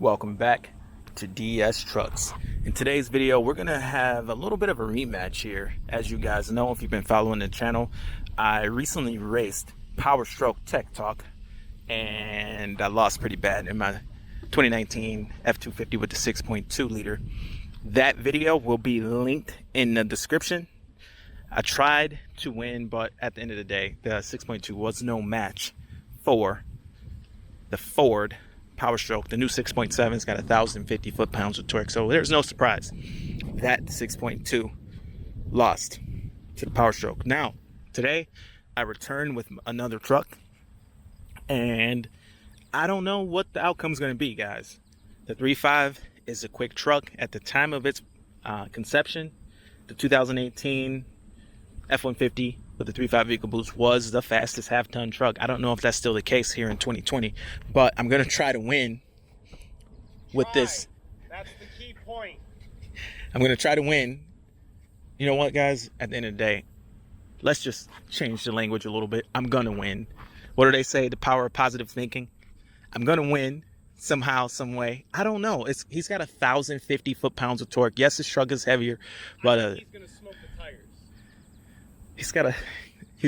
Welcome back to DS Trucks. In today's video, we're gonna have a little bit of a rematch here. As you guys know, if you've been following the channel, I recently raced Power Stroke Tech Talk and I lost pretty bad in my 2019 F250 with the 6.2 liter. That video will be linked in the description. I tried to win, but at the end of the day, the 6.2 was no match for the Ford Power Stroke. The new 6.7's got 1,050 foot-pounds of torque, so there's no surprise that 6.2 lost to the Power Stroke. Now, today, I returned with another truck, and I don't know what the outcome's going to be, guys. The 3.5 is a quick truck. At the time of its conception, the 2018 F-150 with the 3.5 EcoBoost was the fastest half-ton truck. I don't know if that's still the case here in 2020, but I'm going to try to win with this. That's the key point. I'm going to try to win. You know what, guys? At the end of the day, let's just change the language a little bit. I'm going to win. What do they say? The power of positive thinking. I'm going to win somehow, some way. I don't know. He's got 1,050 foot-pounds of torque. Yes, his truck is heavier, but he's going to smoke the tires. He's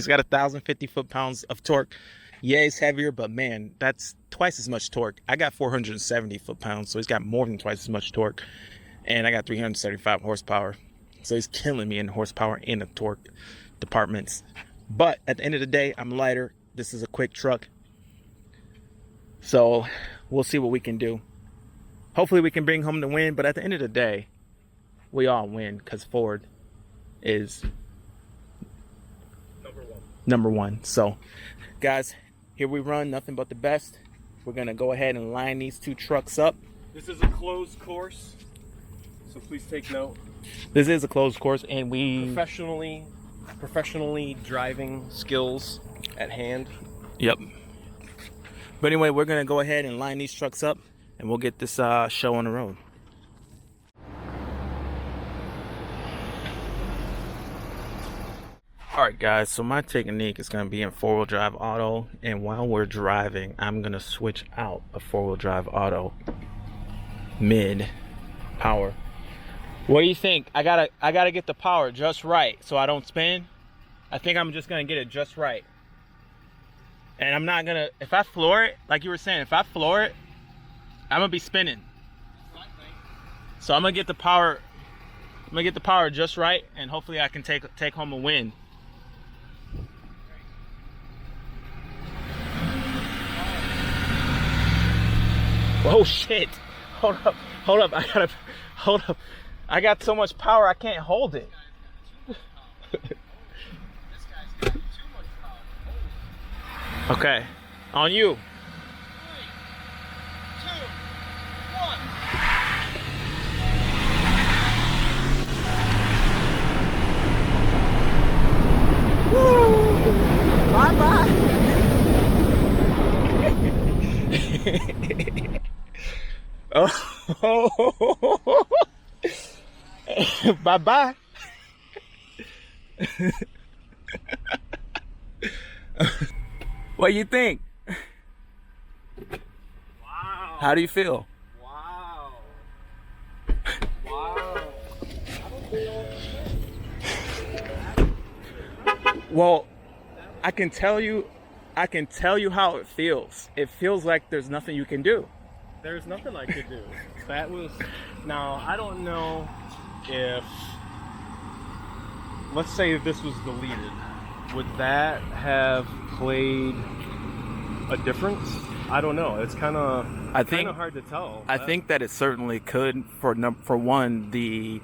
got 1,050 foot-pounds of torque. Yeah, he's heavier, but man, that's twice as much torque. I got 470 foot-pounds, so he's got more than twice as much torque. And I got 375 horsepower. So he's killing me in horsepower and the torque departments. But at the end of the day, I'm lighter. This is a quick truck. So we'll see what we can do. Hopefully we can bring home the win, but at the end of the day, we all win because Ford is number one. So guys, here we run nothing but the best. We're gonna go ahead and line these two trucks up. This is a closed course, so please take note. This is a closed course, and we professionally driving skills at hand. Yep. But anyway, we're gonna go ahead and line these trucks up, and we'll get this show on the road. Alright guys, so my technique is going to be in 4-wheel drive auto, and while we're driving, I'm going to switch out a 4-wheel drive auto mid power. What do you think? I gotta get the power just right so I don't spin. I think I'm just going to get it just right. And I'm not going to, if I floor it, like you were saying, if I floor it, I'm going to be spinning. So I'm going to get the power, just right, and hopefully I can take home a win. Oh shit, hold up, hold up. I got so much power I can't hold it. Okay, on you. 3, 2, 1. Woo! Bye-bye. Oh, bye-bye. What do you think? Wow. How do you feel? Wow. Wow. Well, I can tell you how it feels. It feels like there's nothing you can do. There's nothing I could do. That was, now I don't know if, let's say if this was deleted, would that have played a difference? I don't know. It's kind of hard to tell. I think that it certainly could. For one, the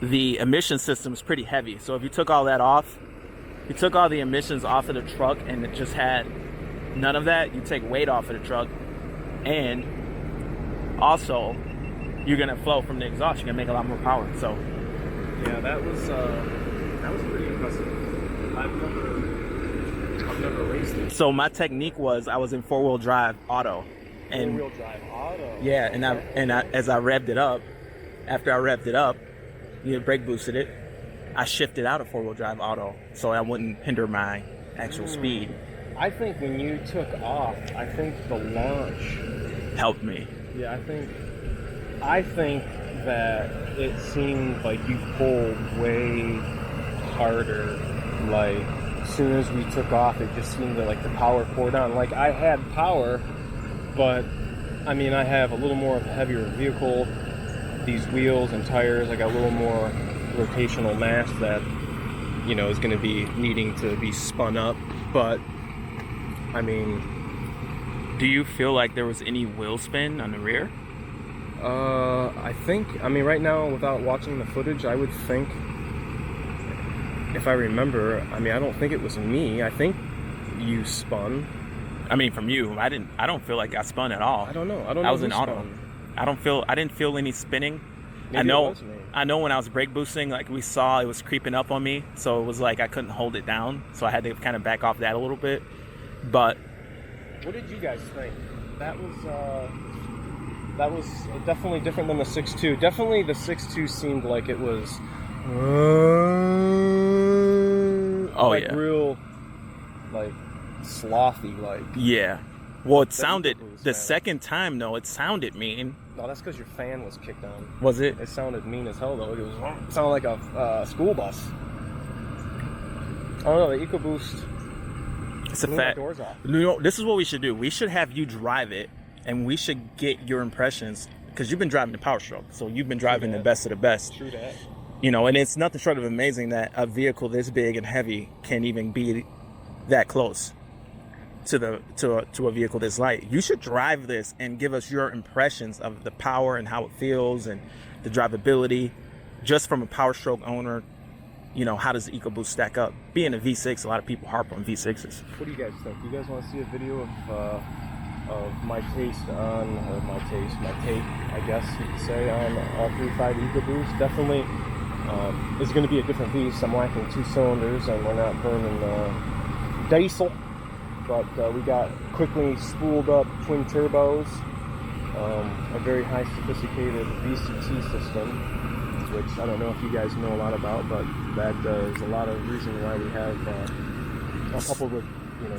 emission system is pretty heavy. So if you took all that off, you took all the emissions off of the truck and it just had none of that, you take weight off of the truck, and also you're gonna flow from the exhaust. You're gonna make a lot more power. So yeah, that was pretty impressive. I've never raced it. So my technique was I was in 4-wheel drive auto, and 4-wheel drive auto. Yeah, and I as I revved it up, after I revved it up, brake boosted it, I shifted out of 4-wheel drive auto so I wouldn't hinder my actual speed. I think when you took off, I think the launch helped me. Yeah, I think that it seemed like you pulled way harder. Like as soon as we took off, it just seemed that like the power poured on. Like I had power, but I mean I have a little more of a heavier vehicle. These wheels and tires, I got a little more rotational mass that, you know, is going to be needing to be spun up. But I mean, do you feel like there was any wheel spin on the rear? I mean, right now, without watching the footage, I would think, if I remember, I mean, I don't think it was me. I think you spun. I mean, from you, I don't feel like I spun at all. I don't know. I was in auto. I didn't feel any spinning. Maybe I know. It was me. I know when I was brake boosting, like we saw, it was creeping up on me, so it was like I couldn't hold it down, so I had to kind of back off that a little bit. But what did you guys think? That was definitely different than the 6.2. Definitely the 6.2 seemed like it was like real like slothy, like. Yeah. Well, it sounded the second time though, it sounded mean. No, that's because your fan was kicked on. Was it? It sounded mean as hell though. It sounded like a school bus. I don't know, the EcoBoost. It's a fact. Doors off. You know, this is what we should do. We should have you drive it, and we should get your impressions, because you've been driving the Power Stroke, so you've been driving the best of the best. True that. You know, and it's nothing short of amazing that a vehicle this big and heavy can even be that close to a vehicle this light. You should drive this and give us your impressions of the power and how it feels and the drivability, just from a Power Stroke owner. You know, how does the EcoBoost stack up? Being a V6, a lot of people harp on V6s. What do you guys think? Do you guys want to see a video of my take, I guess you could say, on 3.5 ecoboost? Definitely, it's going to be a different beast. I'm lacking 2 cylinders, and we're not burning diesel. But we got quickly spooled up twin turbos, a very high sophisticated VCT system, which I don't know if you guys know a lot about, but that is a lot of reason why we have a couple of, you know,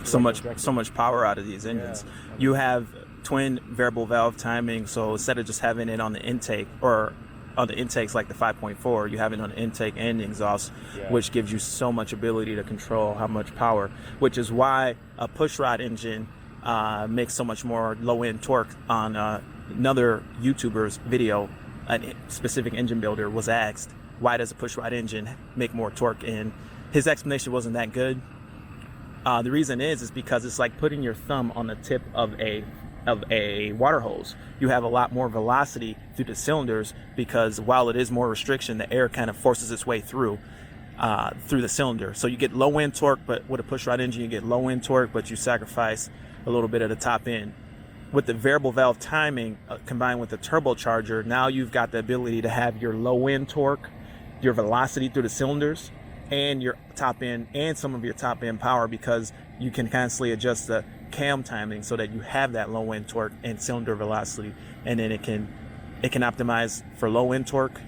so much power out of these engines. Yeah. You have twin variable valve timing, so instead of just having it on the intake or on the intakes like the 5.4, you have it on the intake and the exhaust, which gives you so much ability to control how much power, which is why a pushrod engine makes so much more low-end torque. On another YouTuber's video, a specific engine builder was asked, why does a pushrod engine make more torque? And his explanation wasn't that good. The reason is because it's like putting your thumb on the tip of a water hose. You have a lot more velocity through the cylinders, because while it is more restriction, the air kind of forces its way through the cylinder. So you get low end torque, but with a pushrod engine you get low end torque, but you sacrifice a little bit of the top end. With the variable valve timing combined with the turbocharger, now you've got the ability to have your low end torque, your velocity through the cylinders, and your top end, and some of your top end power, because you can constantly adjust the cam timing so that you have that low end torque and cylinder velocity, and then it can optimize for low end torque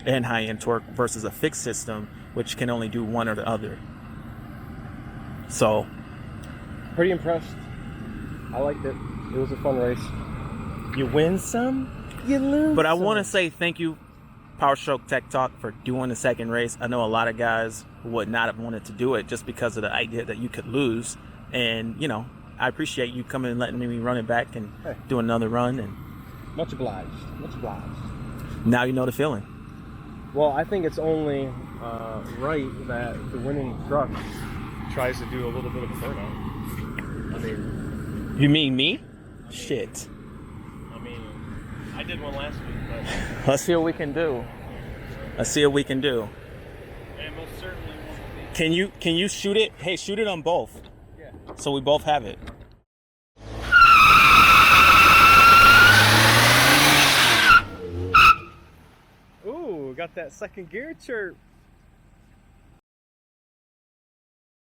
and high end torque versus a fixed system which can only do one or the other. So pretty impressed. I liked it. It was a fun race. You win some, you lose. But I want to say thank you, Power Stroke Tech Talk, for doing the second race. I know a lot of guys would not have wanted to do it just because of the idea that you could lose. And, you know, I appreciate you coming and letting me run it back and do another run. And much obliged. Much obliged. Now you know the feeling. Well, I think it's only right that the winning truck tries to do a little bit of a burnout. I mean... You mean me? Shit. I mean, I did one last week, but... Let's see what we can do. Let's see what we can do. And most certainly won't be. Can you shoot it? Hey, shoot it on both. Yeah. So we both have it. Ooh, got that second gear chirp.